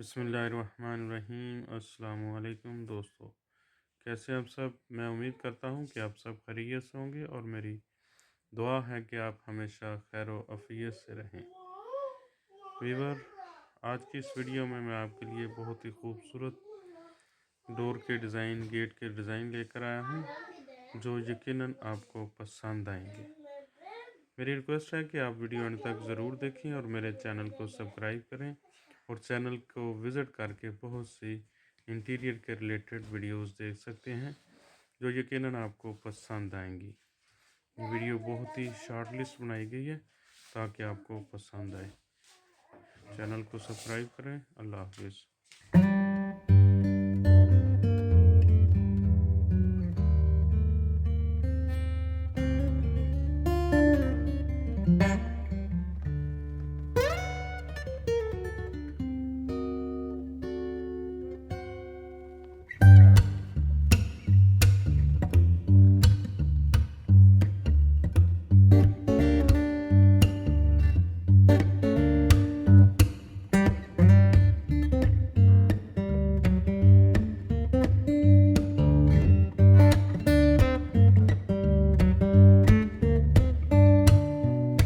बिस्मिल्लाहिर्रहमानिर्रहीम। अस्सलामु अलैकुम दोस्तों, कैसे आप सब। मैं उम्मीद करता हूँ कि आप सब खैरियत से होंगे और मेरी दुआ है कि आप हमेशा खैर व आफियत से रहें। वीवर, आज की इस वीडियो में मैं आपके लिए बहुत ही खूबसूरत डोर के डिज़ाइन, गेट के डिज़ाइन लेकर आया हूँ जो यकीनन आपको पसंद आएंगे। मेरी रिक्वेस्ट है कि आप वीडियो अंत तक ज़रूर देखें और मेरे चैनल को सब्सक्राइब करें और चैनल को विज़िट करके बहुत सी इंटीरियर के रिलेटेड वीडियोस देख सकते हैं जो यकीनन आपको पसंद आएंगी। वीडियो बहुत ही शॉर्ट लिस्ट बनाई गई है ताकि आपको पसंद आए। चैनल को सब्सक्राइब करें। अल्लाह हाफिज़।